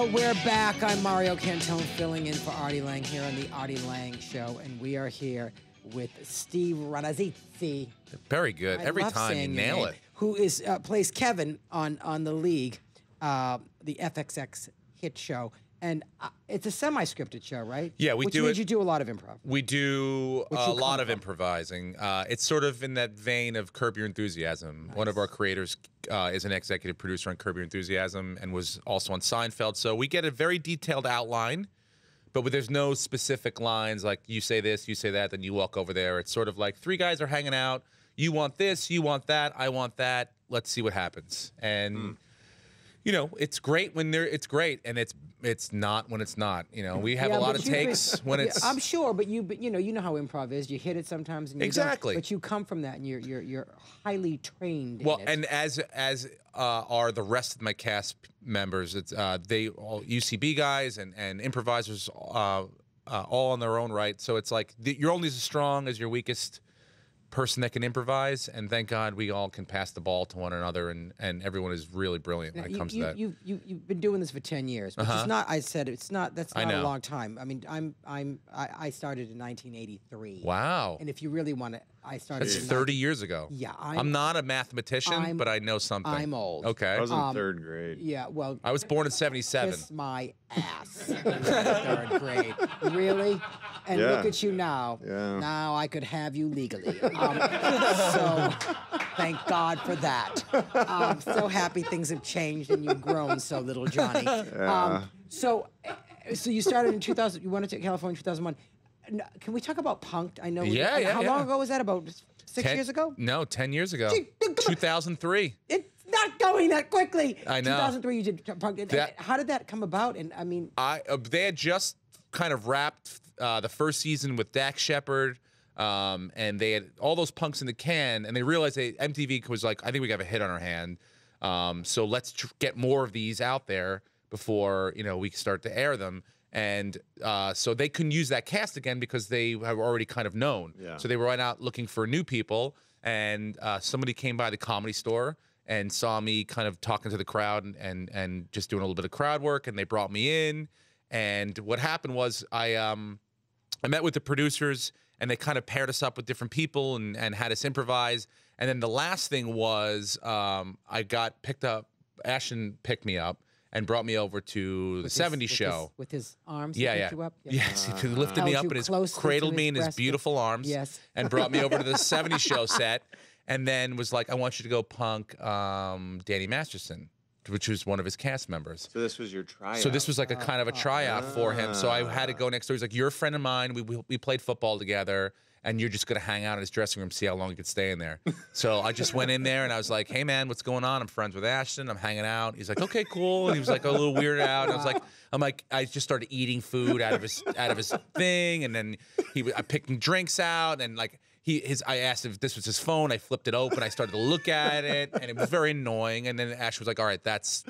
We're back. I'm Mario Cantone filling in for Artie Lange here on the Artie Lange Show, and we are here with Steve Rannazzisi. Very good. Every time you nail it. Who is plays Kevin on the League, the FXX hit show, and it's a semi-scripted show, right? Yeah, we do. Which means you do a lot of improv. We do a lot of improvising. It's sort of in that vein of Curb Your Enthusiasm. Nice. One of our creators is an executive producer on Curb Your Enthusiasm and was also on Seinfeld. So we get a very detailed outline, but there's no specific lines like you say this, you say that, then you walk over there. It's sort of like three guys are hanging out. You want this, you want that, I want that. Let's see what happens. And you know, it's great when it's great, and it's not when it's not. You know, we have a lot of takes when it's. I'm sure, but you know how improv is. You hit it sometimes, and you exactly. But you come from that, and you're highly trained. Well, in it. and as are the rest of my cast members. It's they all UCB guys and improvisers, all on their own right. So it's like you're only as strong as your weakest person that can improvise, and thank God we all can pass the ball to one another, and everyone is really brilliant when it comes to that. You've been doing this for 10 years, which is not. I said it's not. That's not a long time. I mean, I started in 1983. Wow. And if you really want to, I started. That's 30 years ago. Yeah, I'm not a mathematician, but I know something. I'm old. Okay. I was in third grade. Yeah, well, I was born in '77. Kiss my ass in third grade. Really? And look at you now. Yeah. Now I could have you legally. So thank God for that. I'm so happy things have changed and you've grown so little, Johnny. Yeah. So you started in 2000. You went to California in 2001. Can we talk about Punk'd? I know. How long ago was that? About 6 years ago? No, 10 years ago. 2003. It's not going that quickly. I know. 2003, you did Punk'd. How did that come about? And I mean, they had just kind of wrapped the first season with Dax Shepard, and they had all those punks in the can, and they realized MTV was like, I think we have a hit on our hand, so let's get more of these out there before we start to air them. And so they couldn't use that cast again because they have already kind of known. Yeah. So they went out looking for new people, and somebody came by the Comedy Store and saw me kind of talking to the crowd and just doing a little bit of crowd work, and they brought me in. And what happened was I met with the producers, and they kind of paired us up with different people and had us improvise. And then the last thing was I got picked up. Ashton picked me up and brought me over to the '70s show. With his arms, yeah. Picked you up? Yes, he lifted me up and cradled me in his beautiful arms, and brought me over to the '70s show set, and then was like, I want you to go punk Danny Masterson, which was one of his cast members. So this was your tryout. So this was like a kind of a tryout for him. So I had to go next door. He's like, you're a friend of mine. We played football together, and you're just going to hang out in his dressing room, see how long you could stay in there. So I just went in there, and I was like, hey, man, what's going on? I'm friends with Ashton. I'm hanging out. He's like, okay, cool. And he was like a little weirded out. And I'm like, I just started eating food out of his thing, and then I picked drinks out, and like, I asked if this was his phone. I flipped it open. I started to look at it, and it was very annoying. And then Ash was like, all right, that's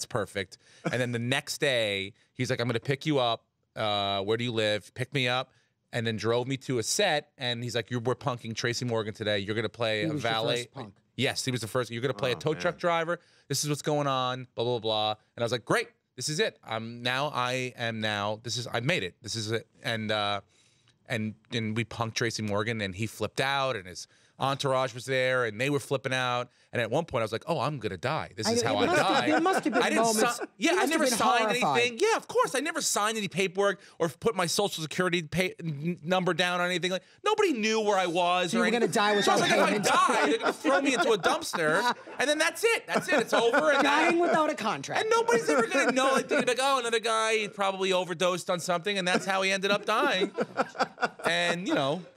perfect. And then the next day, he's like, I'm going to pick you up. Where do you live? Pick me up. And then drove me to a set. And he's like, we're punking Tracy Morgan today. You're going to play a valet. Your first punk. Yes, he was the first. You're going to play a tow truck driver. This is what's going on, blah, blah, blah. And I was like, great. This is it. I made it. This is it. And we punked Tracy Morgan, and he flipped out, and his entourage was there, and they were flipping out. And at one point, I was like, "Oh, I'm gonna die. This is how I die." There must have been moments. I never signed anything. Yeah, of course, I never signed any paperwork or put my social security number down or anything. Like nobody knew where I was. So you were gonna die without payment. So I was like, if I die, they're gonna throw me into a dumpster, and then that's it. That's it. It's over. And dying without a contract. And nobody's ever gonna know. Like, they're like, oh, another guy probably overdosed on something, and that's how he ended up dying. And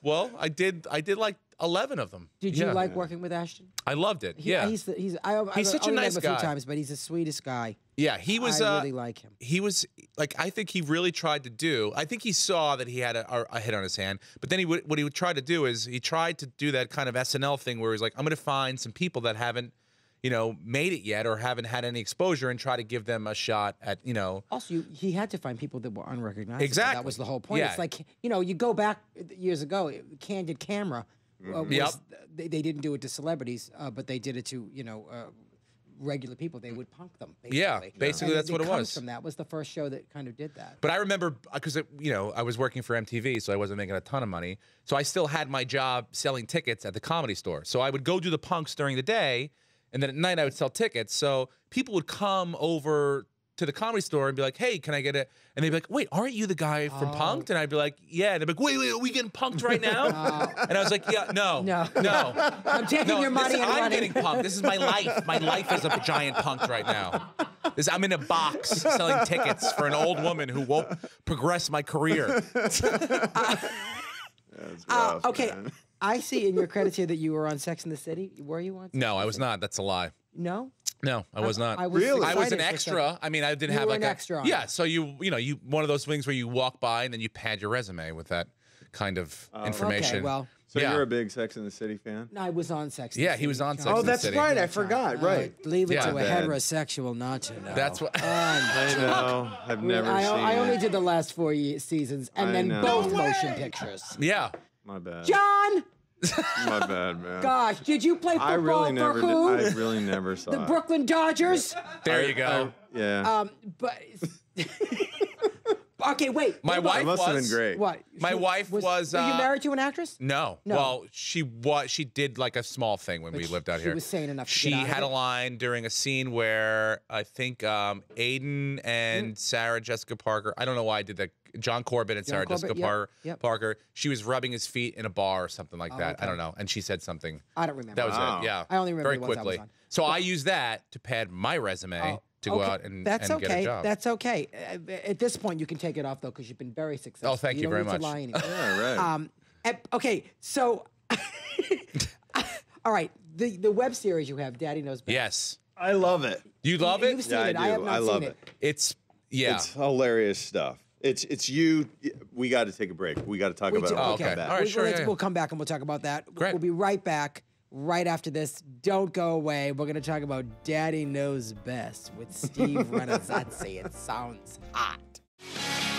well, I did like 11 of them. Did you like working with Ashton? I loved it. He's such a nice guy. A few times, but he's the sweetest guy. Yeah, he was. I really like him. He was like, I think he really tried to do. I think he saw that he had a hit on his hand, but then what he would try to do is he tried to do that kind of SNL thing where he's like, I'm going to find some people that haven't, made it yet or haven't had any exposure and try to give them a shot at, Also, he had to find people that were unrecognizable. Exactly. That was the whole point. Yeah. It's like, you go back years ago, Candid Camera. They didn't do it to celebrities, but they did it to, regular people. They would punk them. Basically. Yeah, basically And that's what it comes was. From that was the first show that kind of did that. But I remember because I was working for MTV, so I wasn't making a ton of money. So I still had my job selling tickets at the Comedy Store. So I would go do the punks during the day, and then at night I would sell tickets. So people would come over to the Comedy Store and be like, "Hey, can I get it?" And they'd be like, "Wait, aren't you the guy from Punked?" And I'd be like, "Yeah." And they'd be like, "Wait, are we getting punked right now?" And I was like, "Yeah, no. I'm taking your money and I'm running. getting punked. This is my life. My life is a giant punked right now. I'm in a box selling tickets for an old woman who won't progress my career." That's rough, Okay, man. I see in your credits here that you were on Sex and the City. Were you on? No, I was not. That's a lie. No. No, I was not. I was Really? I was an excited for a extra. second. I mean, I didn't You have were like an a extra on yeah. it. So you one of those things where you walk by and then you pad your resume with that kind of information. Okay, well, So Yeah. you're a big Sex and the City fan? I was on Sex. and the Yeah, City. he was on Sex Oh, and the that's City. right. I forgot. Right. Leave it Yeah. to a Bad. heterosexual not to know. That's what. I know. I've never seen I only it. did the last 4 seasons, and I then know. both No motion pictures. Yeah. My bad. John, My bad, man. gosh, did you play football I really for never who? did. I really never saw The it. Brooklyn Dodgers. There you go. Yeah. But okay, wait. My hold on. wife That must have been was- great. What? My wife was. Were you married to an actress? No. No. Well, she was. She did like a small thing when we lived out she here. was sane enough to She get out of had it? a line during a scene where I think Aiden and Sarah Jessica Parker. I don't know why I did that. John Corbett and John Sarah Corbett, Jessica yep, yep. Parker. She was rubbing his feet in a bar or something like that. I okay. don't know. And she said something. I don't remember. That was Wow. it. Yeah. I only remember very the ones I was quickly. on. So I used that to pad my resume to go Okay, out and, that's and okay. get a job. That's okay. At this point, you can take it off though, because you've been very successful. Oh, thank you don't very need much. To lie anymore. Yeah, right. Okay, so all right, the web series you have, Daddy Knows Best. Yes. I love it. You love You've it? seen Yeah, I it. I have do. not I love seen it. It's yeah. It's hilarious stuff. It's you. We got to take a break. We got to talk We about do. it. Oh, We'll okay. come back. All right, sure, let's- yeah. We'll come back and we'll talk about that. Great. We'll be right back right after this. Don't go away. We're going to talk about Daddy Knows Best with Steve Rannazzisi. It sounds hot.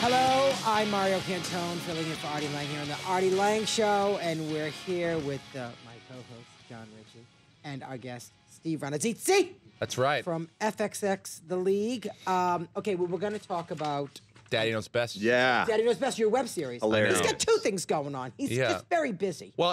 Hello, I'm Mario Cantone, filling in for Artie Lange here on the Artie Lange Show, and we're here with my co-host, John Ritchie, and our guest, Steve Rannazzisi That's right. from FXX The League. Okay, well, we're going to talk about Daddy Knows Best. Yeah. Daddy Knows Best, your web series. Hilarious. He's got two things going on. He's Yeah. just very busy. Well,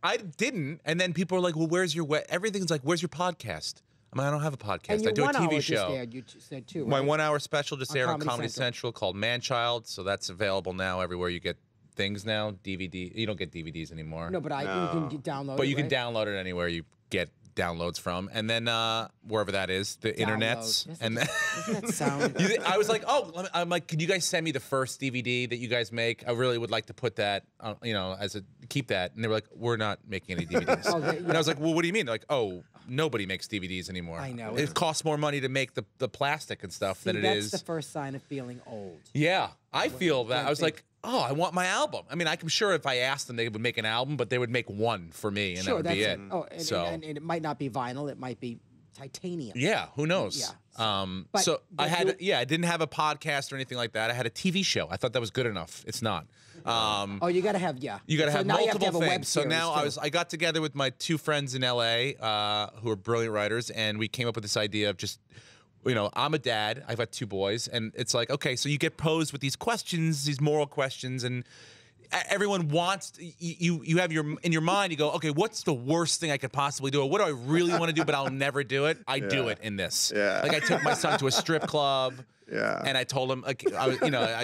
I didn't, and then people are like, "Well, where's your everything's like, where's your podcast?" I'm like, I don't have a podcast. And your I do a 1 hour TV just show. aired, you said too, My right? 1 hour special just On aired on Comedy Comedy Central. Central called Man-Child, so that's available now everywhere you get things now. DVD. You don't get DVDs anymore. No, but you can download it, but you can right? download it anywhere you get downloads from, and then wherever that is, the internets, Download. and then. Doesn't that sound... I was like, I'm like, can you guys send me the first DVD that you guys make? I really would like to put that, keep that. And they were like, we're not making any DVDs. And I was like, well, what do you mean? They're like, oh, nobody makes DVDs anymore. I know. It costs more money to make the plastic and stuff than it is. That's the first sign of feeling old. Yeah, I feel that. I was think- like, oh, I want my album. I mean, I'm sure if I asked them, they would make an album, but they would make one for me, and that would be it. Oh, and, so. and it might not be vinyl. It might be titanium. Yeah, who knows? Yeah. But So I you- I didn't have a podcast or anything like that. I had a TV show. I thought that was good enough. It's not. Oh, you got to have, You got to So have now you multiple have to have a web things. So series, now too. I got together with my two friends in LA who are brilliant writers, and we came up with this idea of just, I'm a dad. I've got two boys, and it's like, okay, so you get posed with these questions, these moral questions, and everyone wants you have in your mind, you go, okay, what's the worst thing I could possibly do, or what do I really want to do but I'll never do it? I do it in this. Yeah. Like I took my son to a strip club. Yeah. And I told him, I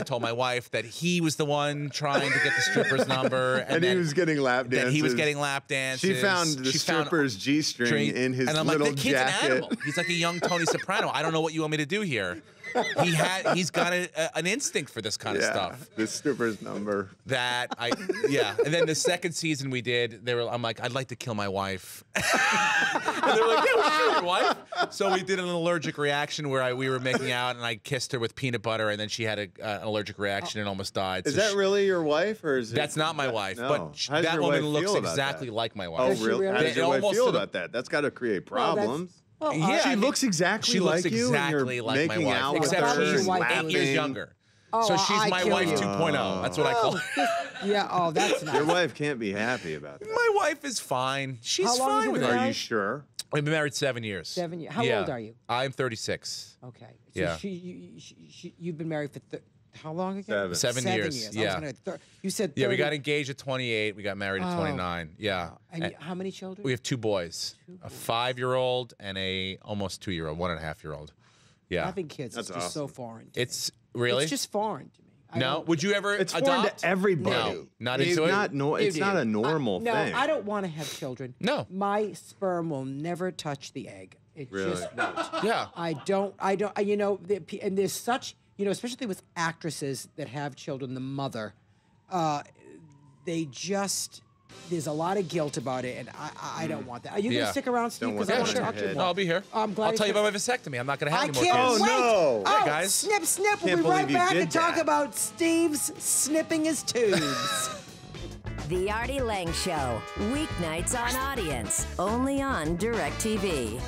told my wife that he was the one trying to get the stripper's number, and he that- was getting lap dances. That he was getting lap dances. She found the stripper's G-string in his and I'm little like, the kid's jacket. an animal. He's like a young Tony Soprano. I don't know what you want me to do here. He's got an instinct for this kind of stuff. The stripper's number. And then the second season we did, I'm like, I'd like to kill my wife. And they were like, yeah, we'll kill your wife. So we did an allergic reaction where we were making out, and I kissed her with peanut butter, and then she had an allergic reaction and almost died. Is So that really your wife, or is it? That's not my wife, No. but How does that your woman wife looks feel about exactly that? like my wife. Oh, Does she really? really? How does It your wife almost feel to the- about that? That's got to create Well, that's- problems. Well, Yeah, She I looks think exactly she looks like you, and exactly you're like my making wife, out with except her, she's your 8 wife years laughing. younger. Oh, So she's I my kill wife you. 2.0. That's what I call her. Yeah, oh, that's nice. Your wife can't be happy about that. My wife is fine. She's How long have fine you with been it. married? Are you sure? We've been married 7 years. 7 years. How old are you? I'm 36. Okay. So Yeah. You've been married for how long again? 7 years. Yeah. You said 30. Yeah, we got engaged at 28. We got married at 29. Yeah. And how many children? We have 2 boys, a 5-year-old and a almost 2-year-old, 1.5-year-old. Yeah. Having kids is just so foreign. To It's me. really? It's just foreign to me. No? Would you ever It's adopt? foreign to everybody. No, not It's into it? It's not a normal No, thing. I don't want to have children. No. My sperm will never touch the egg. It just won't. Yeah. I don't, you know, and there's such, you know, especially with actresses that have children, the mother, they just, there's a lot of guilt about it, and I don't want that. Are you going to stick around, Steve? Because I want to talk to you more. No, I'll be here. I'm glad I'll tell you you- about my vasectomy. I'm not going to have I any more can't kids. wait. no. Oh, Yeah, guys. snip, snip. We'll Can't be right believe you back did and talk that. about Steve's snipping his tubes. The Artie Lange Show, weeknights on Audience, only on DirecTV.